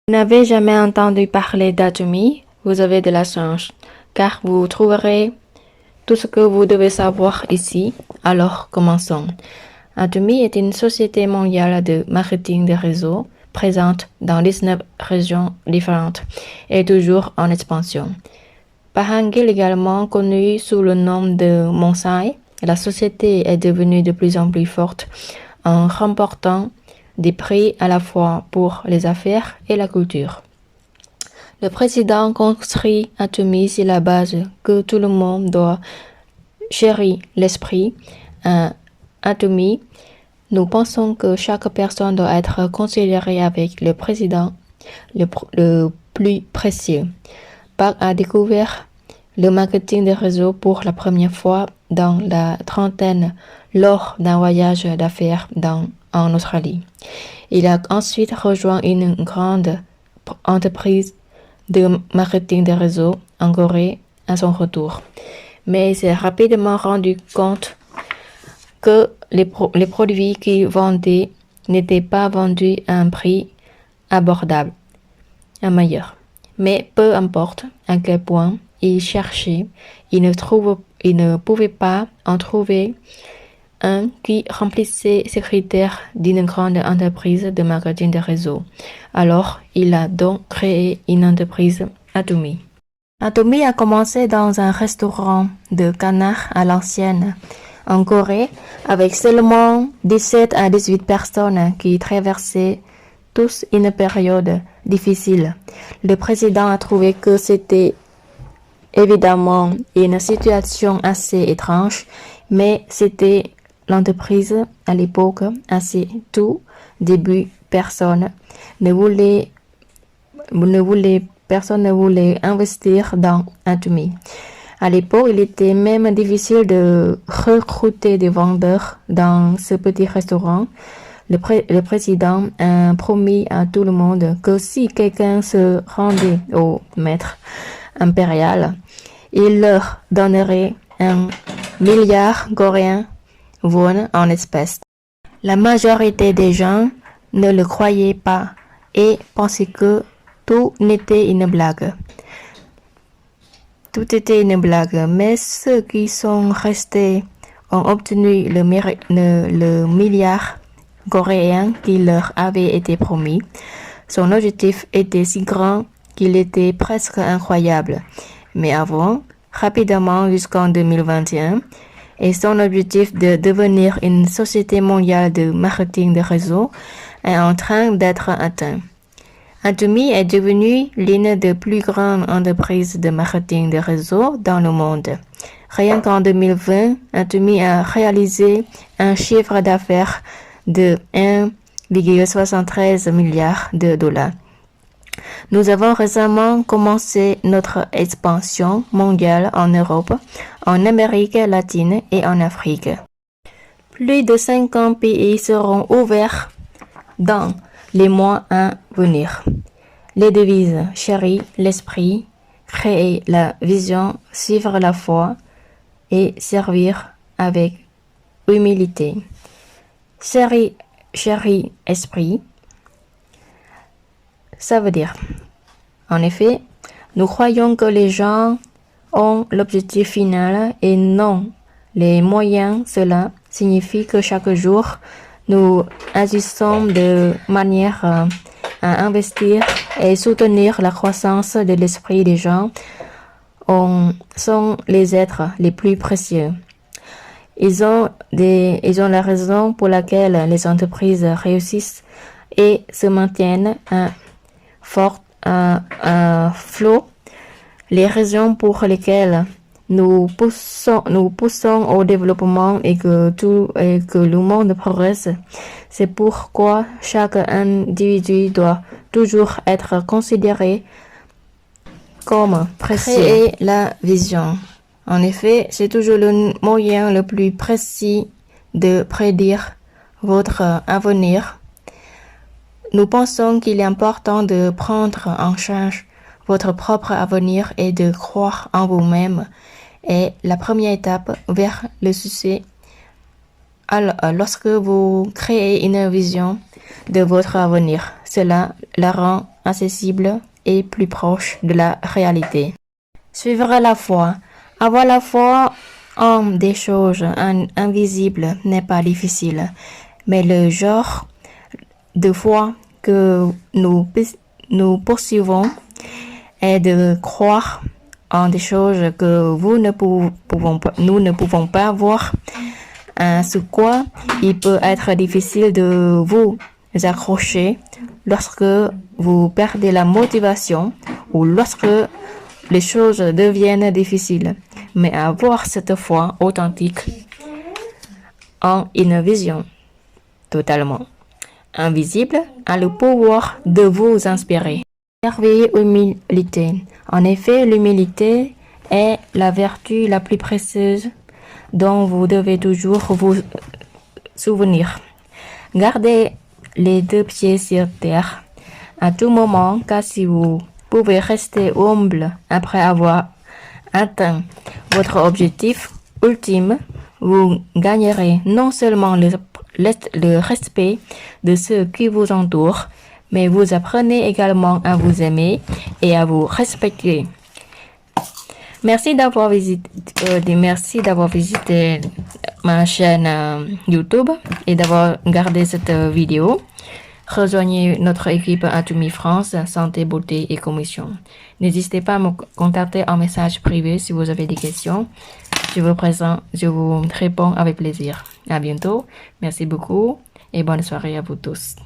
Vous n'avez jamais entendu parler d'Atomy? Vous avez de la chance, car vous trouverez tout ce que vous devez savoir ici. Alors, commençons. Atomy est une société mondiale de marketing de réseau présente dans 19 régions différentes et toujours en expansion. Bahangil également connue sous le nom de Monsai, la société est devenue de plus en plus forte en remportant des prix à la fois pour les affaires et la culture. Le président construit Atomy sur la base que tout le monde doit chérir l'esprit. Atomy, nous pensons que chaque personne doit être considérée avec le président le plus précieux. Park a découvert le marketing de réseau pour la première fois dans la trentaine lors d'un voyage d'affaires en Australie. Il a ensuite rejoint une grande entreprise de marketing de réseau en Corée à son retour. Mais il s'est rapidement rendu compte que les produits qu'il vendait n'étaient pas vendus à un prix abordable, un meilleur. Mais peu importe à quel point il cherchait, il ne pouvait pas en trouver un qui remplissait ces critères d'une grande entreprise de marketing de réseau. Alors, il a donc créé une entreprise, Atomy. Atomy a commencé dans un restaurant de canard à l'ancienne, en Corée, avec seulement 17 à 18 personnes qui traversaient tous une période difficile. Le président a trouvé que c'était évidemment une situation assez étrange, mais c'était l'entreprise à l'époque, à ses tout débuts, personne ne voulait investir dans Atomy. À l'époque, il était même difficile de recruter des vendeurs dans ce petit restaurant. Le président a promis à tout le monde que si quelqu'un se rendait au maître impérial, il leur donnerait 1 milliard coréen won en espèces. La majorité des gens ne le croyaient pas et pensaient que tout était une blague. Tout était une blague, mais ceux qui sont restés ont obtenu le milliard coréen qui leur avait été promis. Son objectif était si grand qu'il était presque incroyable. Mais avant, rapidement jusqu'en 2021, et son objectif de devenir une société mondiale de marketing de réseau est en train d'être atteint. Atomy est devenue l'une des plus grandes entreprises de marketing de réseau dans le monde. Rien qu'en 2020, Atomy a réalisé un chiffre d'affaires de 1,73 milliard de dollars. Nous avons récemment commencé notre expansion mondiale en Europe, en Amérique latine et en Afrique. Plus de 50 pays seront ouverts dans les mois à venir. Les devises chérir l'esprit, créer la vision, suivre la foi et servir avec humilité. Chérir esprit, ça veut dire, en effet, nous croyons que les gens ont l'objectif final et non les moyens. Cela signifie que chaque jour, nous agissons de manière à investir et soutenir la croissance de l'esprit des gens. Sont les êtres les plus précieux. Ils ont la raison pour laquelle les entreprises réussissent et se maintiennent à flot. Les raisons pour lesquelles nous poussons au développement et que le monde progresse. C'est pourquoi chaque individu doit toujours être considéré comme précieux. Créer la vision. En effet, c'est toujours le moyen le plus précis de prédire votre avenir. Nous pensons qu'il est important de prendre en charge votre propre avenir et de croire en vous-même est la première étape vers le succès. Alors, lorsque vous créez une vision de votre avenir, cela la rend accessible et plus proche de la réalité. Suivre la foi. Avoir la foi en des choses invisibles n'est pas difficile, mais le genre de foi que nous poursuivons est de croire en des choses que nous ne pouvons pas voir, sur quoi il peut être difficile de vous accrocher lorsque vous perdez la motivation ou lorsque les choses deviennent difficiles. Mais avoir cette foi authentique en une vision totalement invisible a le pouvoir de vous inspirer. Observez humilité. En effet, l'humilité est la vertu la plus précieuse dont vous devez toujours vous souvenir. Gardez les deux pieds sur terre à tout moment, car si vous pouvez rester humble après avoir atteint votre objectif ultime, vous gagnerez non seulement le respect de ceux qui vous entourent, mais vous apprenez également à vous aimer et à vous respecter. Merci d'avoir visité ma chaîne YouTube et d'avoir regardé cette vidéo. Rejoignez notre équipe Atomy France, Santé, Beauté et Commission. N'hésitez pas à me contacter en message privé si vous avez des questions. Je vous réponds avec plaisir. À bientôt. Merci beaucoup et bonne soirée à vous tous.